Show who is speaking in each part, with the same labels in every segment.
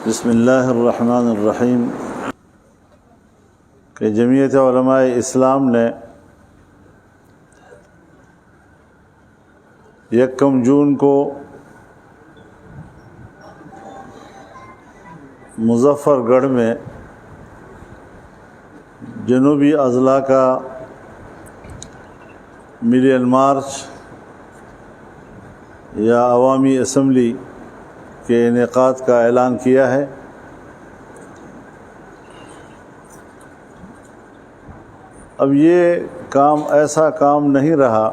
Speaker 1: بسم اللہ الرحمن الرحیم کہ جمعیت علماء اسلام نے 1 جون کو مظفر گڑھ میں جنوبی اضلاع کا ملین مارچ یا عوامی اسمبلی کے انعقاد کا اعلان کیا ہے۔ اب یہ کام ایسا کام نہیں رہا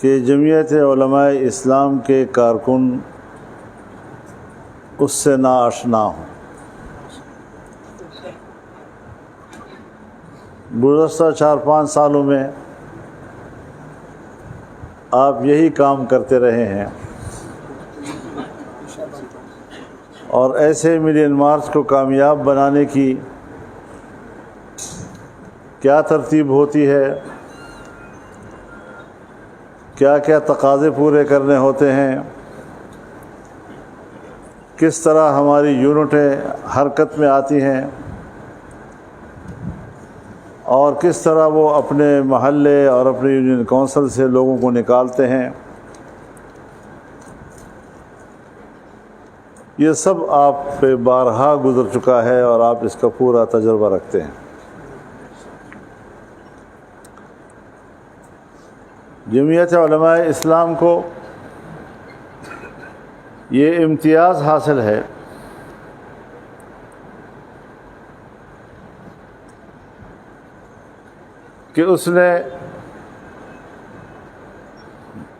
Speaker 1: کہ جمعیت علماء اسلام کے کارکن اس سے ناآشنا ہوں۔ گزشتہ 4-5 سالوں میں آپ یہی کام کرتے رہے ہیں، اور ایسے ملین مارچ کو کامیاب بنانے کی کیا ترتیب ہوتی ہے، کیا کیا تقاضے پورے کرنے ہوتے ہیں، کس طرح ہماری یونٹیں حرکت میں آتی ہیں، اور کس طرح وہ اپنے محلے اور اپنے یونین کونسل سے لوگوں کو نکالتے ہیں، یہ سب آپ پہ بارہا گزر چکا ہے اور آپ اس کا پورا تجربہ رکھتے ہیں۔ جمعیت علماء اسلام کو یہ امتیاز حاصل ہے کہ اس نے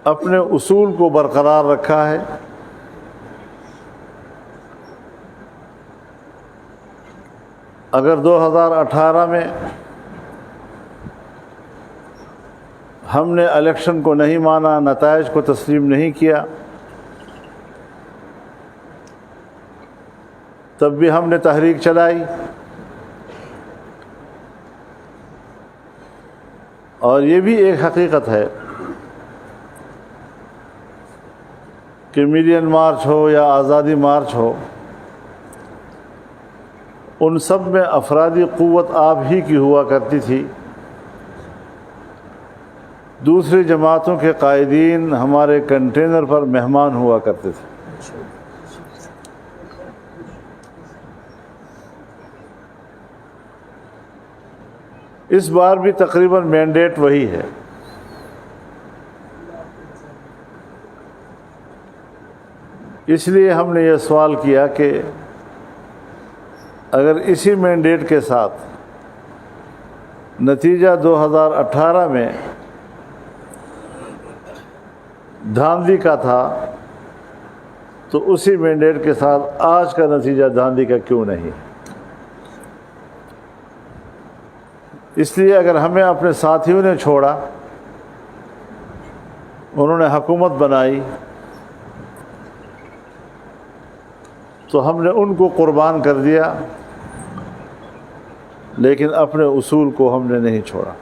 Speaker 1: اپنے اصول کو برقرار رکھا ہے، اگر 2018 میں ہم نے الیکشن کو نہیں مانا، نتائج کو تسلیم نہیں کیا، تب بھی ہم نے تحریک چلائی، اور یہ بھی ایک حقیقت ہے کہ ملین مارچ ہو یا آزادی مارچ ہو، ان سب میں افرادی قوت آپ ہی کی ہوا کرتی تھی۔ دوسری جماعتوں کے قائدین ہمارے کنٹینر پر مہمان ہوا کرتے تھے۔ اس بار بھی تقریباً مینڈیٹ وہی ہے۔ اس لیے ہم نے یہ سوال کیا کہ اگر اسی مینڈیٹ کے ساتھ نتیجہ 2018 میں دھاندلی کا تھا، تو اسی مینڈیٹ کے ساتھ آج کا نتیجہ دھاندلی کا کیوں نہیں؟ اس لیے اگر ہمیں اپنے ساتھیوں نے چھوڑا، انہوں نے حکومت بنائی، تو ہم نے ان کو قربان کر دیا، لیکن اپنے اصول کو ہم نے نہیں چھوڑا۔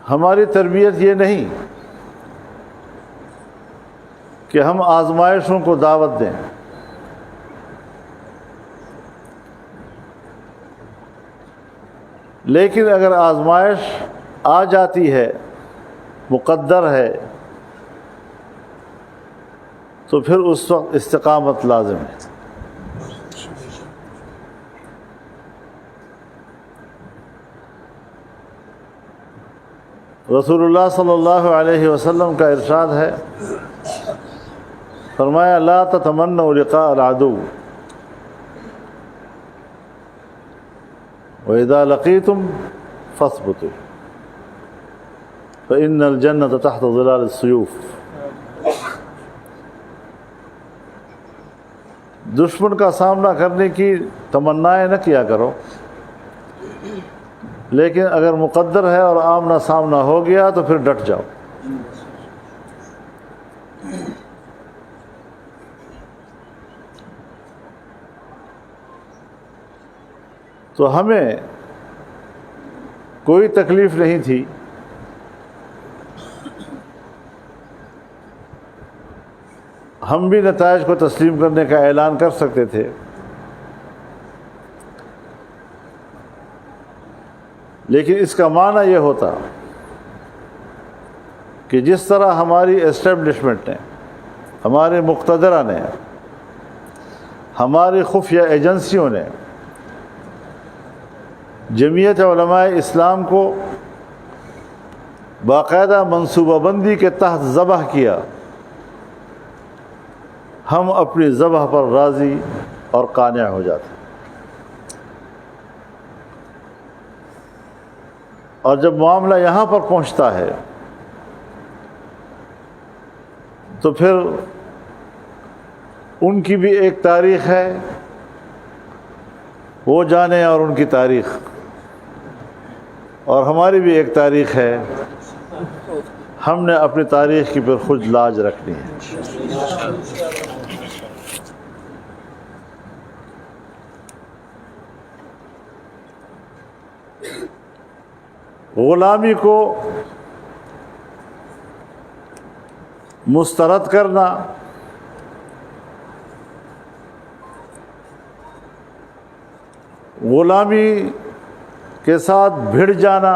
Speaker 1: ہماری تربیت یہ نہیں کہ ہم آزمائشوں کو دعوت دیں، لیکن اگر آزمائش آ جاتی ہے، مقدر ہے، تو پھر اس وقت استقامت لازم ہے۔ رسول اللہ صلی اللہ علیہ وسلم کا ارشاد ہے، فرمایا لا تتمنوا لقاء العدو وَإِذَا لَقِيتُمْ فَاثْبُتُوا فَإِنَّ الْجَنَّةَ تَحْتَ ظِلَالِ السُّيُوفِ۔ دشمن کا سامنا کرنے کی تمنائیں نہ کیا کرو، لیکن اگر مقدر ہے اور آمنا سامنا ہو گیا تو پھر ڈٹ جاؤ۔ تو ہمیں کوئی تکلیف نہیں تھی، ہم بھی نتائج کو تسلیم کرنے کا اعلان کر سکتے تھے، لیکن اس کا معنی یہ ہوتا کہ جس طرح ہماری اسٹیبلشمنٹ نے، ہمارے مقتدرہ نے، ہماری خفیہ ایجنسیوں نے جمعیت علماء اسلام کو باقاعدہ منصوبہ بندی کے تحت ذبح کیا، ہم اپنی ذبح پر راضی اور قانع ہو جاتے، اور جب معاملہ یہاں پر پہنچتا ہے تو پھر ان کی بھی ایک تاریخ ہے، وہ جانے، اور ان کی تاریخ، اور ہماری بھی ایک تاریخ ہے، ہم نے اپنی تاریخ کی پھر خود لاج رکھنی ہے۔ غلامی کو مسترد کرنا، غلامی کے ساتھ بھڑ جانا،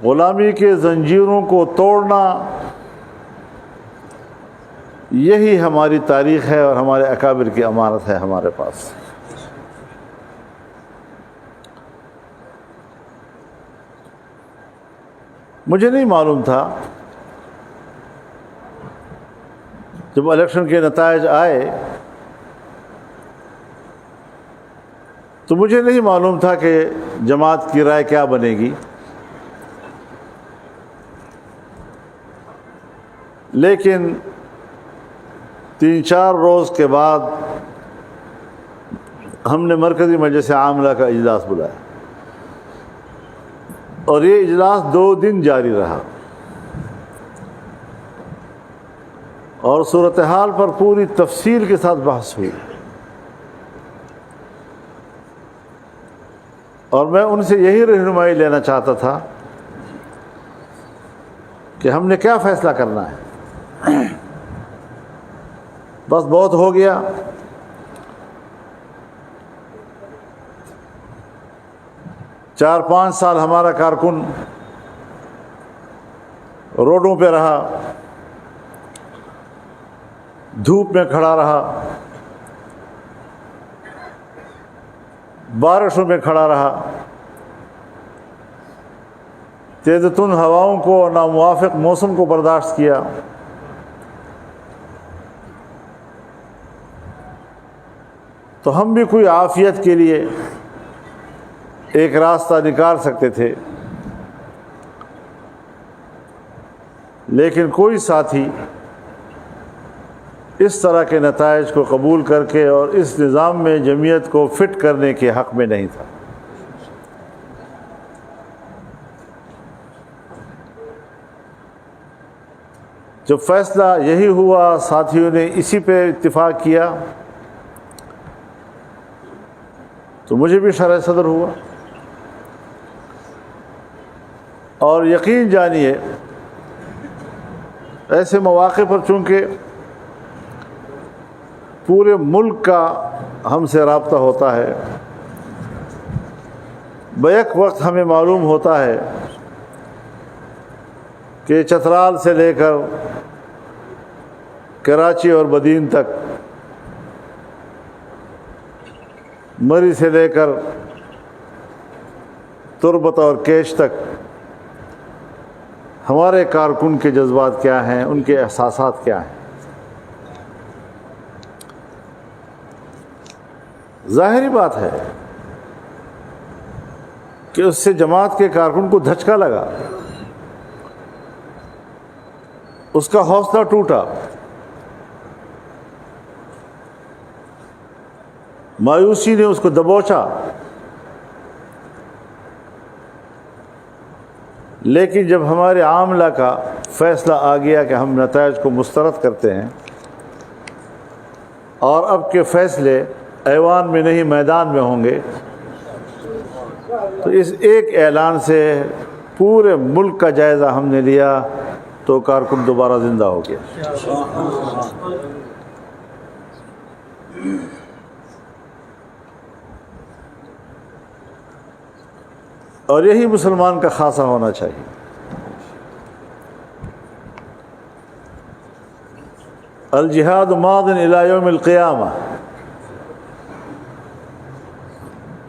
Speaker 1: غلامی کے زنجیروں کو توڑنا، یہی ہماری تاریخ ہے اور ہمارے اکابر کی امانت ہے ہمارے پاس۔ مجھے نہیں معلوم تھا جب الیکشن کے نتائج آئے تو مجھے نہیں معلوم تھا کہ جماعت کی رائے کیا بنے گی، لیکن 3-4 روز کے بعد ہم نے مرکزی مجلس عاملہ کا اجلاس بلایا، اور یہ اجلاس 2 دن جاری رہا، اور صورتحال پر پوری تفصیل کے ساتھ بحث ہوئی، اور میں ان سے یہی رہنمائی لینا چاہتا تھا کہ ہم نے کیا فیصلہ کرنا ہے۔ بس بہت ہو گیا، 4-5 سال ہمارا کارکن روڈوں پہ رہا، دھوپ میں کھڑا رہا، بارشوں میں کھڑا رہا، تیز تند ہواؤں کو اور ناموافق موسم کو برداشت کیا، تو ہم بھی کوئی عافیت کے لیے ایک راستہ نکال سکتے تھے، لیکن کوئی ساتھی اس طرح کے نتائج کو قبول کر کے اور اس نظام میں جمعیت کو فٹ کرنے کے حق میں نہیں تھا۔ جب فیصلہ یہی ہوا، ساتھیوں نے اسی پہ اتفاق کیا، تو مجھے بھی شرح صدر ہوا، اور یقین جانیے ایسے مواقع پر چونکہ پورے ملک کا ہم سے رابطہ ہوتا ہے، بیک وقت ہمیں معلوم ہوتا ہے کہ چترال سے لے کر کراچی اور بدین تک، مری سے لے کر تربت اور کیش تک، ہمارے کارکن کے جذبات کیا ہیں، ان کے احساسات کیا ہیں۔ ظاہری بات ہے کہ اس سے جماعت کے کارکن کو دھچکا لگا، اس کا حوصلہ ٹوٹا، مایوسی نے اس کو دبوچا، لیکن جب ہمارے عاملہ کا فیصلہ آ گیا کہ ہم نتائج کو مسترد کرتے ہیں اور اب کے فیصلے ایوان میں نہیں میدان میں ہوں گے، تو اس ایک اعلان سے پورے ملک کا جائزہ ہم نے لیا تو کارکن دوبارہ زندہ ہو گیا. اور یہی مسلمان کا خاصہ ہونا چاہیے. الجہاد ماض الی یوم القیامہ.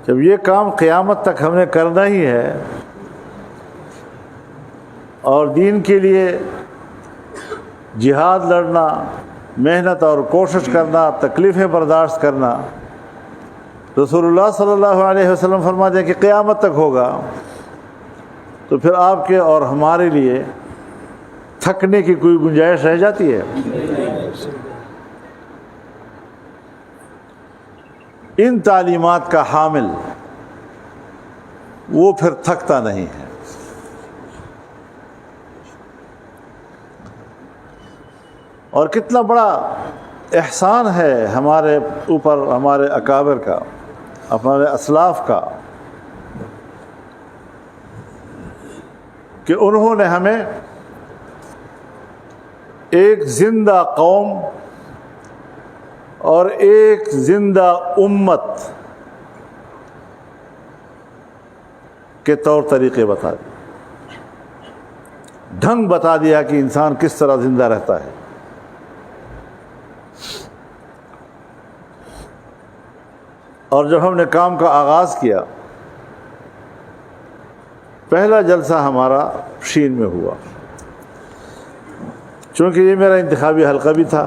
Speaker 1: جب یہ کام قیامت تک ہم نے کرنا ہی ہے اور دین کے لیے جہاد لڑنا، محنت اور کوشش کرنا، تکلیفیں برداشت کرنا، رسول اللہ صلی اللہ علیہ وسلم فرماتے ہیں کہ قیامت تک ہوگا، تو پھر آپ کے اور ہمارے لیے تھکنے کی کوئی گنجائش رہ جاتی ہے؟ ان تعلیمات کا حامل وہ پھر تھکتا نہیں ہے. اور کتنا بڑا احسان ہے ہمارے اوپر، ہمارے اکابر کا، ہمارے اسلاف کا، کہ انہوں نے ہمیں ایک زندہ قوم اور ایک زندہ امت کے طور طریقے بتا دیے، ڈھنگ بتا دیا کہ انسان کس طرح زندہ رہتا ہے. اور جب ہم نے کام کا آغاز کیا، پہلا جلسہ ہمارا شین میں ہوا، چونکہ یہ میرا انتخابی حلقہ بھی تھا،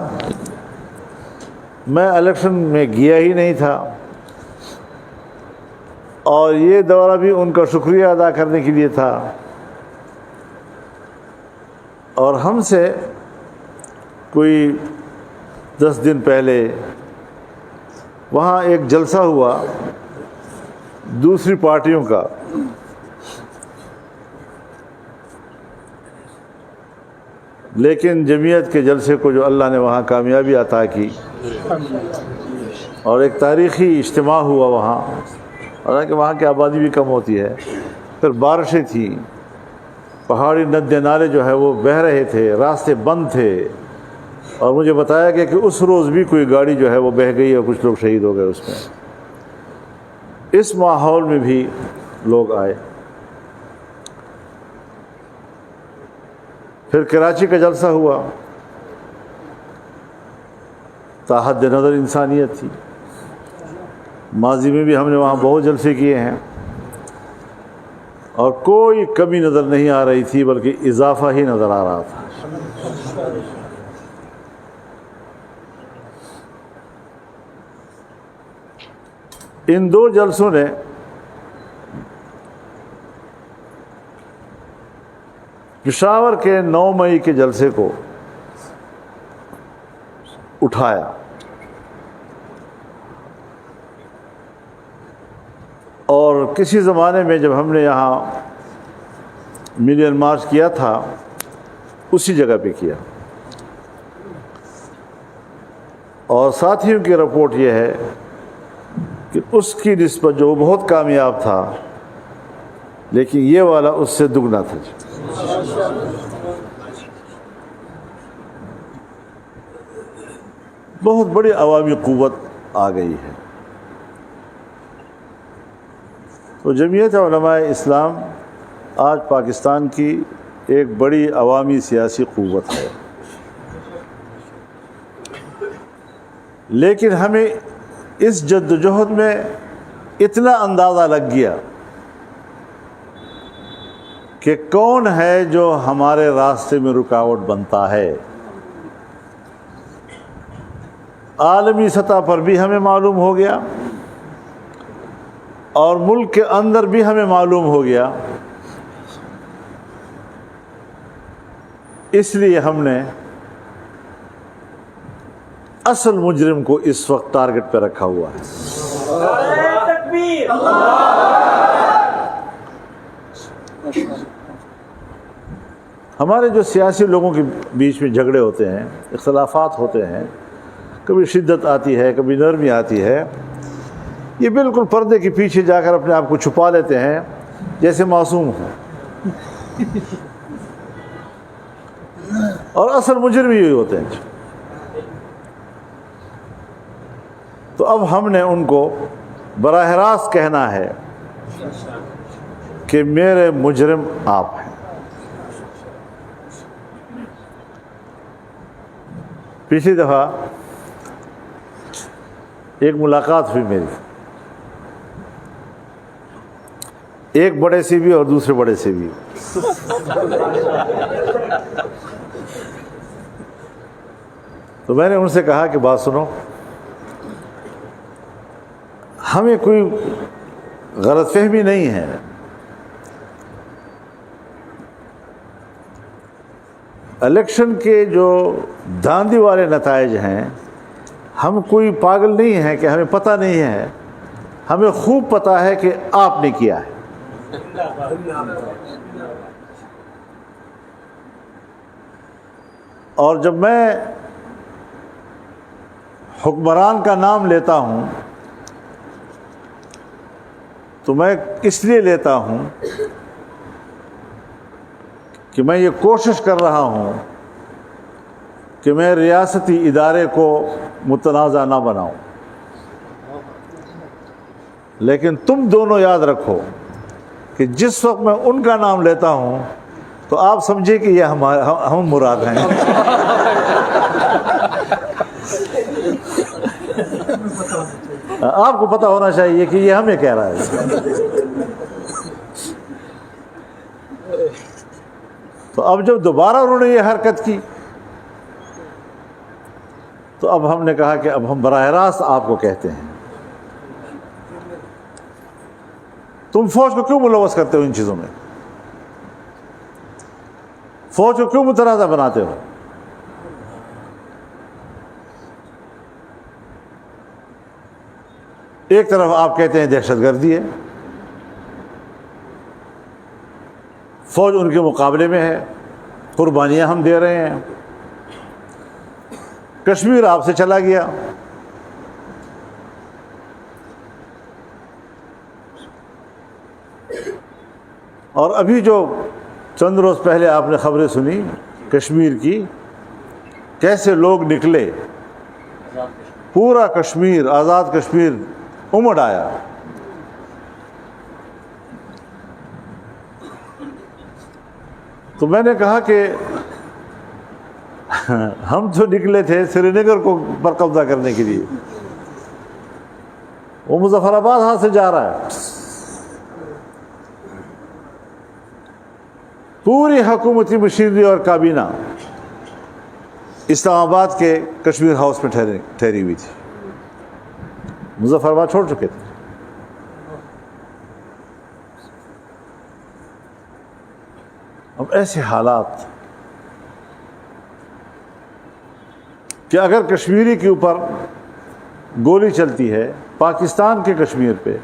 Speaker 1: میں الیکشن میں گیا ہی نہیں تھا، اور یہ دورہ بھی ان کا شکریہ ادا کرنے کے لیے تھا. اور ہم سے کوئی 10 دن پہلے وہاں ایک جلسہ ہوا دوسری پارٹیوں کا، لیکن جمعیت کے جلسے کو جو اللہ نے وہاں کامیابی عطا کی اور ایک تاریخی اجتماع ہوا وہاں، حالانکہ وہاں کی آبادی بھی کم ہوتی ہے، پھر بارشیں تھیں، پہاڑی ندے نالے جو ہے وہ بہہ رہے تھے، راستے بند تھے، اور مجھے بتایا گیا کہ اس روز بھی کوئی گاڑی جو ہے وہ بہہ گئی اور کچھ لوگ شہید ہو گئے اس میں. اس ماحول میں بھی لوگ آئے. پھر کراچی کا جلسہ ہوا، تاحد نظر انسانیت تھی. ماضی میں بھی ہم نے وہاں بہت جلسے کیے ہیں اور کوئی کمی نظر نہیں آ رہی تھی، بلکہ اضافہ ہی نظر آ رہا تھا. ان 2 جلسوں نے پشاور کے 9 مئی کے جلسے کو اٹھایا. اور کسی زمانے میں جب ہم نے یہاں ملین مارچ کیا تھا اسی جگہ پہ کیا. اور ساتھیوں کی رپورٹ یہ ہے کہ اس کی نسبت جو بہت کامیاب تھا، لیکن یہ والا اس سے دگنا تھا. بہت بڑی عوامی قوت آ گئی ہے. تو جمعیت علماء اسلام آج پاکستان کی ایک بڑی عوامی سیاسی قوت ہے، لیکن ہمیں اس جدوجہد میں اتنا اندازہ لگ گیا کہ کون ہے جو ہمارے راستے میں رکاوٹ بنتا ہے. عالمی سطح پر بھی ہمیں معلوم ہو گیا اور ملک کے اندر بھی ہمیں معلوم ہو گیا. اس لیے ہم نے اصل مجرم کو اس وقت ٹارگٹ پہ رکھا ہوا ہے. ہمارے جو سیاسی لوگوں کے بیچ میں جھگڑے ہوتے ہیں، اختلافات ہوتے ہیں، کبھی شدت آتی ہے، کبھی نرمی آتی ہے، یہ بالکل پردے کے پیچھے جا کر اپنے آپ کو چھپا لیتے ہیں جیسے معصوم ہوں، اور اصل مجرم یہی ہوتے ہیں. تو اب ہم نے ان کو براہ راست کہنا ہے کہ میرے مجرم آپ ہیں. پچھلی دفعہ ایک ملاقات ہوئی میری، ایک بڑے سے بھی اور دوسرے بڑے سے بھی. تو میں نے ان سے کہا کہ بات سنو، ہمیں کوئی غلط فہمی نہیں ہے، الیکشن کے جو دھاندلی والے نتائج ہیں، ہم کوئی پاگل نہیں ہیں کہ ہمیں پتہ نہیں ہے، ہمیں خوب پتہ ہے کہ آپ نے کیا ہے. اور جب میں حکمران کا نام لیتا ہوں تو میں اس لیے لیتا ہوں کہ میں یہ کوشش کر رہا ہوں کہ میں ریاستی ادارے کو متنازع نہ بناؤں. لیکن تم دونوں یاد رکھو کہ جس وقت میں ان کا نام لیتا ہوں تو آپ سمجھے کہ یہ ہم مراد ہیں. آپ کو پتہ ہونا چاہیے کہ یہ ہمیں کہہ رہا ہے. تو اب جب دوبارہ انہوں نے یہ حرکت کی تو اب ہم نے کہا کہ اب ہم براہ راست آپ کو کہتے ہیں، تم فوج کو کیوں ملوث کرتے ہو ان چیزوں میں؟ فوج کو کیوں متنازع بناتے ہو؟ ایک طرف آپ کہتے ہیں دہشت گردی ہے، فوج ان کے مقابلے میں ہے، قربانیاں ہم دے رہے ہیں، کشمیر آپ سے چلا گیا. اور ابھی جو چند روز پہلے آپ نے خبریں سنی کشمیر کی، کیسے لوگ نکلے، پورا کشمیر، آزاد کشمیر امڑ آیا. تو میں نے کہا کہ ہم تو نکلے تھے سری نگر کو پر قبضہ کرنے کے لیے، وہ مظفر آباد ہاتھ سے جا رہا ہے. پوری حکومتی مشینری اور کابینہ اسلام آباد کے کشمیر ہاؤس میں ٹھہری ہوئی تھی، مظفر آباد چھوڑ چکے تھے. اب ایسے حالات کہ اگر کشمیری کے اوپر گولی چلتی ہے پاکستان کے کشمیر پہ،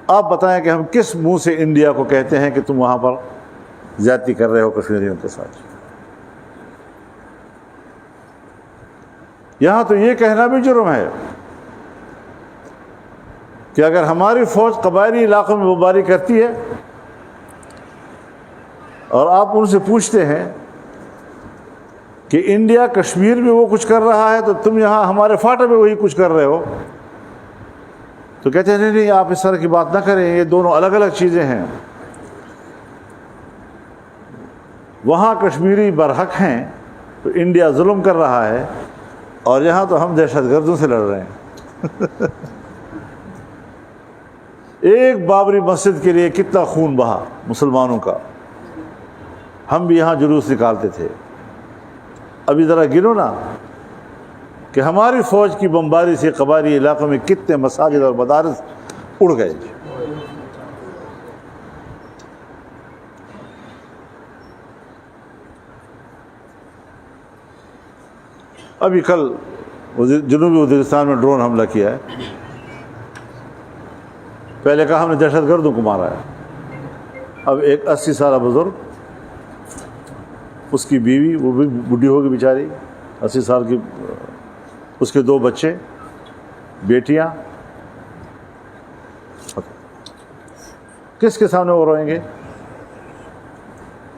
Speaker 1: آپ بتائیں کہ ہم کس منہ سے انڈیا کو کہتے ہیں کہ تم وہاں پر زیادتی کر رہے ہو کشمیریوں کے ساتھ؟ یہاں تو یہ کہنا بھی جرم ہے کہ اگر ہماری فوج قبائلی علاقوں میں بمباری کرتی ہے اور آپ ان سے پوچھتے ہیں کہ انڈیا کشمیر میں وہ کچھ کر رہا ہے تو تم یہاں ہمارے فاٹے میں وہی کچھ کر رہے ہو، تو کہتے ہیں نہیں آپ اس طرح کی بات نہ کریں، یہ دونوں الگ الگ چیزیں ہیں. وہاں کشمیری برحق ہیں تو انڈیا ظلم کر رہا ہے، اور یہاں تو ہم دہشت گردوں سے لڑ رہے ہیں. ایک بابری مسجد کے لیے کتنا خون بہا مسلمانوں کا، ہم بھی یہاں جلوس نکالتے تھے. ابھی ذرا گنو نا کہ ہماری فوج کی بمباری سے قبائلی علاقوں میں کتنے مساجد اور مدارس اڑ گئے. ابھی کل جنوبی وزیرستان میں ڈرون حملہ کیا ہے. پہلے کہا ہم نے دہشت گردوں کو مارا ہے، اب ایک 80 سالہ بزرگ، اس کی بیوی، وہ بھی بڈھی ہوگی بیچاری 80 سال کی، اس کے 2 بچے، بیٹیاں، کس کے سامنے وہ روئیں گے؟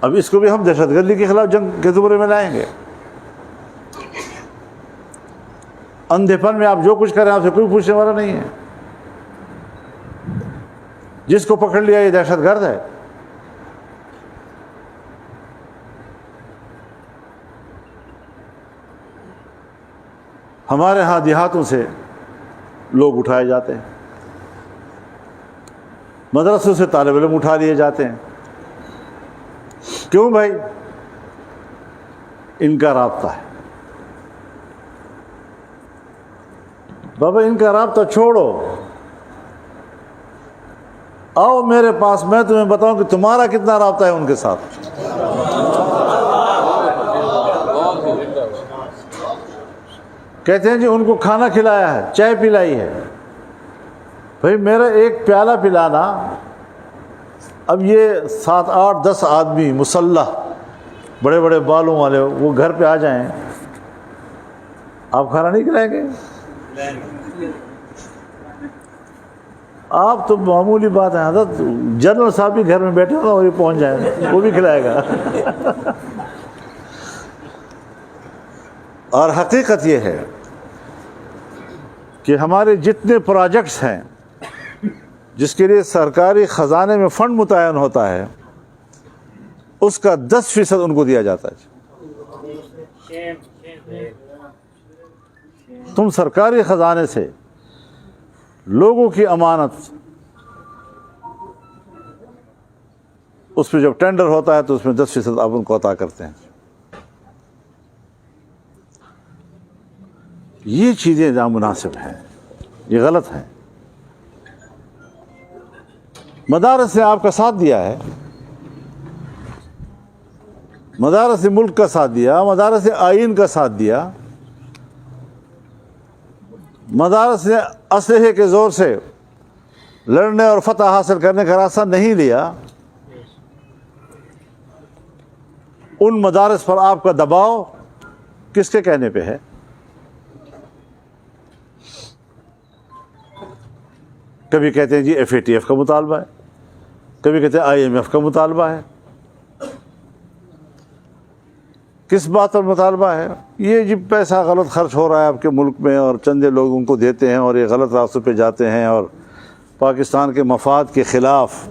Speaker 1: اب اس کو بھی ہم دہشت گردی کے خلاف جنگ کے زمرے میں لائیں گے. اندھے پن میں آپ جو کچھ کریں آپ سے کوئی پوچھنے والا نہیں ہے. جس کو پکڑ لیا یہ دہشت گرد ہے. ہمارے ہاں دیہاتوں سے لوگ اٹھائے جاتے ہیں, مدرسوں سے طالب علم اٹھا لیے جاتے ہیں. کیوں بھائی؟ ان کا رابطہ ہے. بابا ان کا رابطہ چھوڑو, آؤ میرے پاس, میں تمہیں بتاؤں کہ تمہارا کتنا رابطہ ہے ان کے ساتھ. کہتے ہیں جی ان کو کھانا کھلایا ہے, چائے پلائی ہے. بھائی میرا ایک پیالہ پلانا, اب یہ 7 8 10 آدمی مسلح بڑے بڑے بالوں والے وہ گھر پہ آ جائیں, آپ کھانا نہیں کھلائیں گے؟ آپ تو معمولی بات ہے حضرت, جنرل صاحب بھی گھر میں بیٹھے ہوں اور یہ پہنچ جائے وہ بھی کھلائے گا. اور حقیقت یہ ہے کہ ہمارے جتنے پروجیکٹس ہیں جس کے لیے سرکاری خزانے میں فنڈ متعین ہوتا ہے اس کا 10% ان کو دیا جاتا ہے. تم سرکاری خزانے سے لوگوں کی امانت, اس پہ جب ٹینڈر ہوتا ہے تو اس میں 10% آپ ان کو عطا کرتے ہیں. یہ چیزیں نامناسب ہیں, یہ غلط ہیں. مدارس نے آپ کا ساتھ دیا ہے, مدارس نے ملک کا ساتھ دیا, مدارس نے آئین کا ساتھ دیا, مدارس نے اسلحے کے زور سے لڑنے اور فتح حاصل کرنے کا راستہ نہیں لیا. ان مدارس پر آپ کا دباؤ کس کے کہنے پہ ہے؟ کبھی کہتے ہیں جی FATF کا مطالبہ ہے, کبھی کہتے ہیں IMF کا مطالبہ ہے. کس بات پر مطالبہ ہے؟ یہ جی پیسہ غلط خرچ ہو رہا ہے آپ کے ملک میں اور چندے لوگوں کو دیتے ہیں اور یہ غلط راستوں پہ جاتے ہیں اور پاکستان کے مفاد کے خلاف.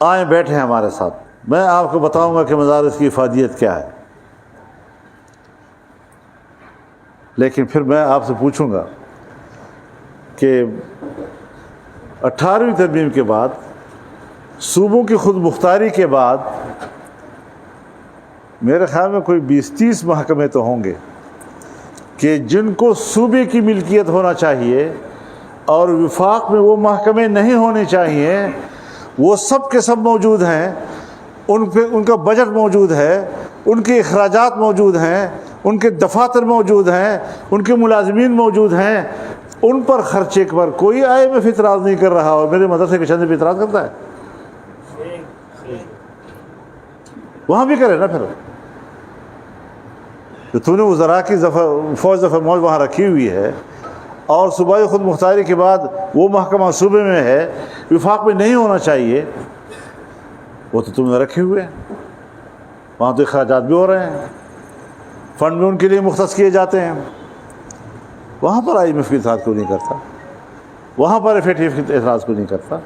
Speaker 1: آئیں بیٹھے ہیں ہمارے ساتھ, میں آپ کو بتاؤں گا کہ مدارس کی افادیت کیا ہے. لیکن پھر میں آپ سے پوچھوں گا کہ 18ویں ترمیم کے بعد, صوبوں کی خود مختاری کے بعد, میرے خیال میں کوئی 20-30 محکمے تو ہوں گے کہ جن کو صوبے کی ملکیت ہونا چاہیے اور وفاق میں وہ محکمے نہیں ہونے چاہیے, وہ سب کے سب موجود ہیں. ان پہ ان کا بجٹ موجود ہے, ان کے اخراجات موجود ہیں, ان کے دفاتر موجود ہیں, ان کے ملازمین موجود ہیں. ان پر خرچے پر کوئی IMF اعتراض نہیں کر رہا, اور میرے مدرسے کے چندے پہ اعتراض کرتا ہے. وہاں بھی کرے نا. پھر تو تو نے وزراء کی فوج موج وہاں رکھی ہوئی ہے اور صوبائی خود مختاری کے بعد وہ محکمہ صوبے میں ہے, وفاق میں نہیں ہونا چاہیے, وہ تو تم نے رکھے ہوئے ہیں. وہاں تو اخراجات بھی ہو رہے ہیں, فنڈ بھی ان کے لیے مختص کیے جاتے ہیں. وہاں پر IMF کی اطاعت کیوں نہیں کرتا؟ وہاں پر FATF کی اعتراض کیوں نہیں کرتا؟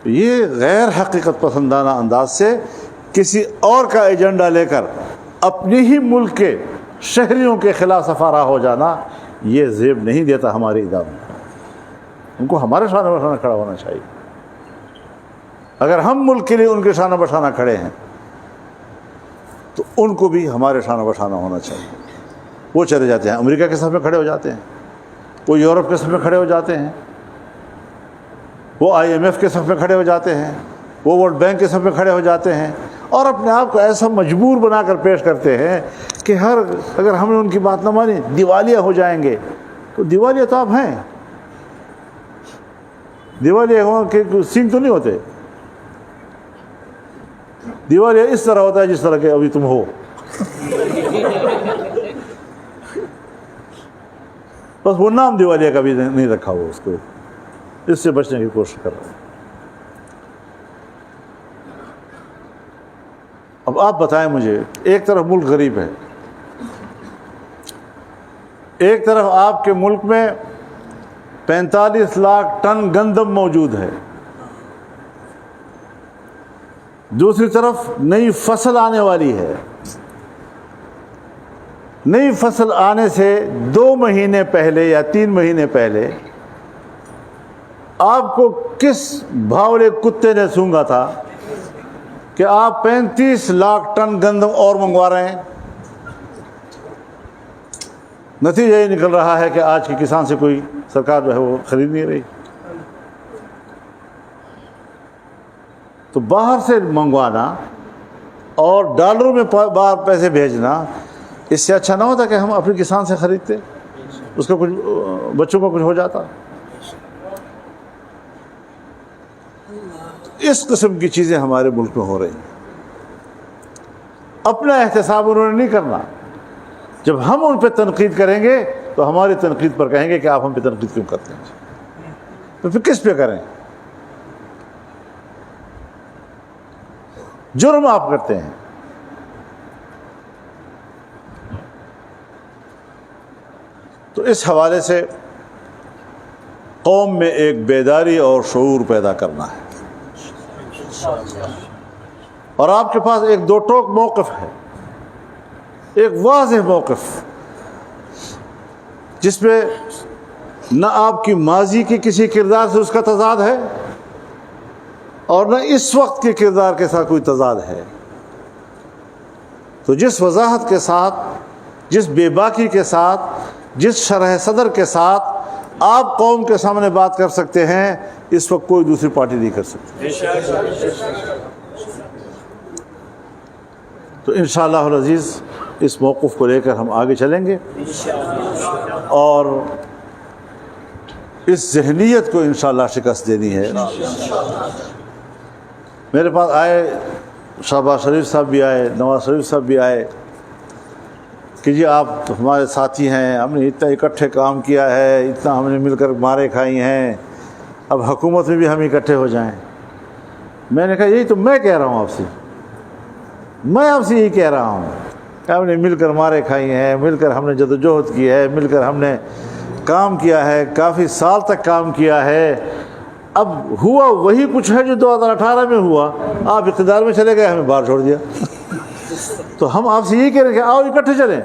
Speaker 1: یہ غیر حقیقت پسندانہ انداز سے کسی اور کا ایجنڈا لے کر اپنے ہی ملک کے شہریوں کے خلاف سفارہ ہو جانا, یہ زیب نہیں دیتا ہمارے اداروں میں. ان کو ہمارے شانہ بشانہ کھڑا ہونا چاہیے. اگر ہم ملک کے لیے ان کے شانہ بشانہ کھڑے ہیں تو ان کو بھی ہمارے شانہ بشانہ ہونا چاہیے. وہ چلے جاتے ہیں امریکہ کے صف میں کھڑے ہو جاتے ہیں, وہ یورپ کے صف میں کھڑے ہو جاتے ہیں, وہ IMF کے صف میں کھڑے ہو جاتے ہیں, وہ ورلڈ بینک کے صف میں کھڑے ہو جاتے ہیں, اور اپنے آپ کو ایسا مجبور بنا کر پیش کرتے ہیں کہ اگر ہم نے ان کی بات نہ مانی دیوالیہ ہو جائیں گے. تو دیوالیہ تو آپ ہیں, دیوالیہ کے سینگ تو نہیں ہوتے. دیوالیہ اس طرح ہوتا ہے جس طرح کہ ابھی تم ہو. بس وہ نام دیوالیہ کا بھی نہیں رکھا ہوا اس کو، اس سے بچنے کی کوشش کر رہے ہیں۔ اب آپ بتائیں مجھے، ایک طرف ملک غریب ہے، ایک طرف آپ کے ملک میں 45 لاکھ ٹن گندم موجود ہے، دوسری طرف نئی فصل آنے والی ہے، نئی فصل آنے سے 2 مہینے پہلے یا 3 مہینے پہلے آپ کو کس بھاولے کتے نے سونگا تھا کہ آپ 35 لاکھ ٹن گندم اور منگوا رہے ہیں؟ نتیجہ یہ نکل رہا ہے کہ آج کے کسان سے کوئی سرکار جو ہے وہ خرید نہیں رہی۔ تو باہر سے منگوانا اور ڈالروں میں باہر پیسے بھیجنا، اس سے اچھا نہ ہوتا کہ ہم اپنے کسان سے خریدتے، اس کا کچھ بچوں کو کچھ ہو جاتا۔ اس قسم کی چیزیں ہمارے ملک میں ہو رہی ہیں۔ اپنا احتساب انہوں نے نہیں کرنا۔ جب ہم ان پہ تنقید کریں گے تو ہماری تنقید پر کہیں گے کہ آپ ہم پہ تنقید کیوں کرتے ہیں، تو پھر کس پہ کریں؟ جرم آپ کرتے ہیں۔ تو اس حوالے سے قوم میں ایک بیداری اور شعور پیدا کرنا ہے، اور آپ کے پاس ایک 2 ٹوک موقف ہے، ایک واضح موقف جس میں نہ آپ کی ماضی کے کسی کردار سے اس کا تضاد ہے اور نہ اس وقت کے کردار کے ساتھ کوئی تضاد ہے۔ تو جس وضاحت کے ساتھ، جس بے باکی کے ساتھ، جس شرح صدر کے ساتھ آپ قوم کے سامنے بات کر سکتے ہیں، اس وقت کوئی دوسری پارٹی نہیں کر سکتی۔ تو انشاءاللہ العزیز اس موقف کو لے کر ہم آگے چلیں گے، اور اس ذہنیت کو انشاءاللہ شکست دینی ہے۔ میرے پاس آئے، شہباز شریف صاحب بھی آئے، نواز شریف صاحب بھی آئے کہ جی آپ ہمارے ساتھی ہیں، ہم نے اتنا اکٹھے کام کیا ہے، اتنا ہم نے مل کر مارے کھائی ہیں، اب حکومت میں بھی ہم اکٹھے ہو جائیں۔ میں نے کہا یہی تو میں کہہ رہا ہوں آپ سے، میں آپ سے یہی کہہ رہا ہوں کہ ہم نے مل کر مارے کھائی ہیں، مل کر ہم نے جدوجہد کی ہے، مل کر ہم نے کام کیا ہے، کافی سال تک کام کیا ہے۔ اب ہوا وہی کچھ ہے جو 2018 میں ہوا، آپ اقتدار میں چلے گئے، ہمیں باہر چھوڑ دیا۔ تو ہم آپ سے یہی کہہ رہے ہیں کہ آؤ اکٹھے چلیں،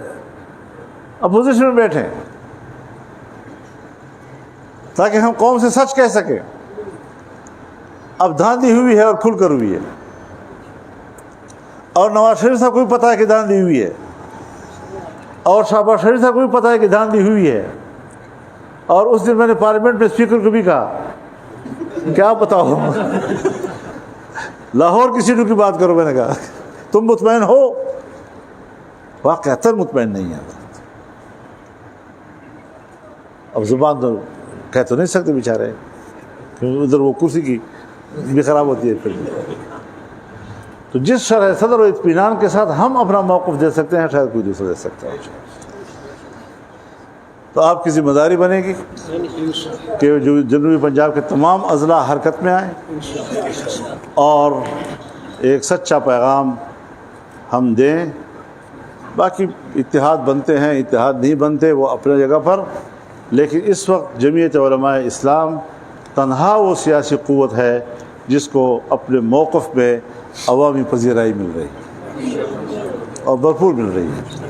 Speaker 1: اپوزیشن میں بیٹھیں، تاکہ ہم قوم سے سچ کہہ سکیں۔ اب دھاندلی ہوئی ہے اور کھل کر ہوئی ہے، اور نواز شریف صاحب کو بھی پتہ ہے کہ دھاندلی ہوئی ہے، اور شہباز شریف صاحب کو بھی پتہ ہے کہ دھاندلی ہوئی ہے۔ اور اس دن میں نے پارلیمنٹ میں اسپیکر کو بھی کہا کیا بتاؤ، لاہور کی سیٹوں کی بات کرو، میں نے کہا تم مطمئن ہو؟ واقعتاً مطمئن نہیں ہے۔ اب زبان تو کہہ تو نہیں سکتے بیچارے، کیونکہ ادھر وہ کرسی کی بھی خراب ہوتی ہے پھر۔ تو جس شرح صدر و اطمینان کے ساتھ ہم اپنا موقف دے سکتے ہیں، شاید کوئی دوسرا دے سکتا ہے۔ تو آپ کی ذمہ داری بنے گی کہ جو جنوبی پنجاب کے تمام اضلاع حرکت میں آئیں اور ایک سچا پیغام ہم دیں۔ باقی اتحاد بنتے ہیں، اتحاد نہیں بنتے، وہ اپنے جگہ پر، لیکن اس وقت جمعیت علماء اسلام تنہا وہ سیاسی قوت ہے جس کو اپنے موقف میں عوامی پذیرائی مل رہی ہے اور بھرپور مل رہی ہے۔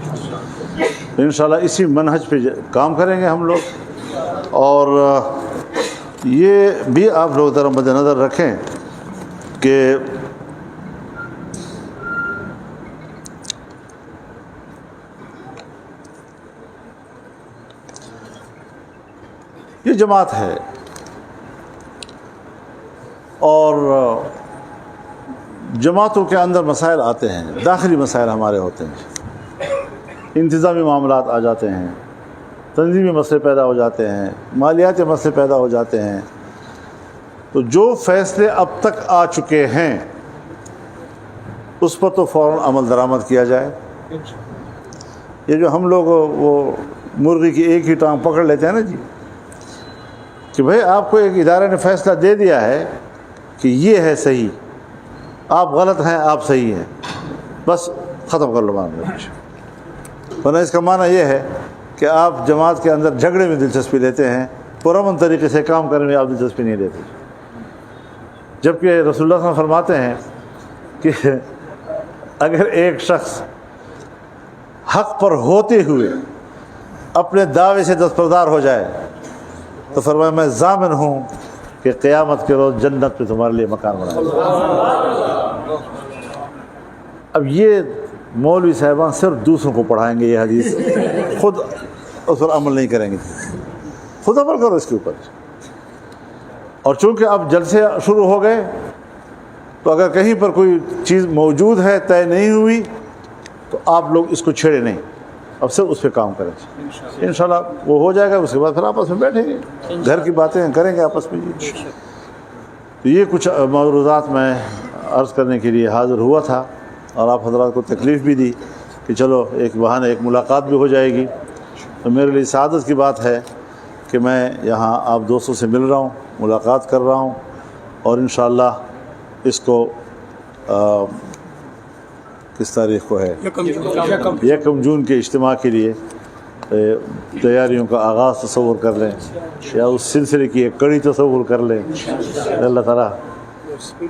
Speaker 1: انشاءاللہ اسی منہج پہ کام کریں گے ہم لوگ، اور یہ بھی آپ لوگ ذرا مد نظر رکھیں کہ یہ جماعت ہے اور جماعتوں کے اندر مسائل آتے ہیں، داخلی مسائل ہمارے ہوتے ہیں، انتظامی معاملات آ جاتے ہیں، تنظیمی مسئلے پیدا ہو جاتے ہیں، مالیاتی مسئلے پیدا ہو جاتے ہیں۔ تو جو فیصلے اب تک آ چکے ہیں اس پر تو فوراً عمل درآمد کیا جائے۔ یہ جو ہم لوگ وہ مرغی کی ایک ہی ٹانگ پکڑ لیتے ہیں نا جی، کہ بھائی آپ کو ایک ادارے نے فیصلہ دے دیا ہے کہ یہ ہے صحیح، آپ غلط ہیں، آپ صحیح ہیں، بس ختم کر لو معاملہ۔ ورنہ اس کا معنی یہ ہے کہ آپ جماعت کے اندر جھگڑے میں دلچسپی لیتے ہیں، پرامن طریقے سے کام کرنے میں آپ دلچسپی نہیں لیتے۔ جبکہ رسول اللہ صلی اللہ علیہ وسلم فرماتے ہیں کہ اگر ایک شخص حق پر ہوتے ہوئے اپنے دعوے سے دستبردار ہو جائے تو فرمایا میں ضامن ہوں کہ قیامت کے روز جنت میں تمہارے لیے مکان بنائے گا۔ اب یہ مولوی صاحبان صرف دوسروں کو پڑھائیں گے یہ حدیث، خود اس پر عمل نہیں کریں گے۔ خود عمل کرو اس کے اوپر۔ اور چونکہ اب جلسے شروع ہو گئے تو اگر کہیں پر کوئی چیز موجود ہے طے نہیں ہوئی تو آپ لوگ اس کو چھیڑے نہیں، اب صرف اس پہ کام کریں، انشاءاللہ وہ ہو جائے گا۔ اس کے بعد پھر آپس میں بیٹھیں گے، گھر کی باتیں کریں گے آپس میں۔ تو یہ کچھ موضوعات میں عرض کرنے کے لیے حاضر ہوا تھا، اور آپ حضرات کو تکلیف بھی دی کہ چلو ایک بہانے ایک ملاقات بھی ہو جائے گی۔ تو میرے لیے سعادت کی بات ہے کہ میں یہاں آپ دوستوں سے مل رہا ہوں، ملاقات کر رہا ہوں، اور انشاءاللہ اس کو کس تاریخ کو ہے، 1 جون کے اجتماع کے لیے تیاریوں کا آغاز تصور کر لیں، یا اس سلسلے کی ایک کڑی تصور کر لیں۔ اللہ تعالیٰ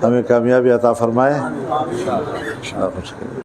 Speaker 1: ہمیں کامیابی عطا فرمائے۔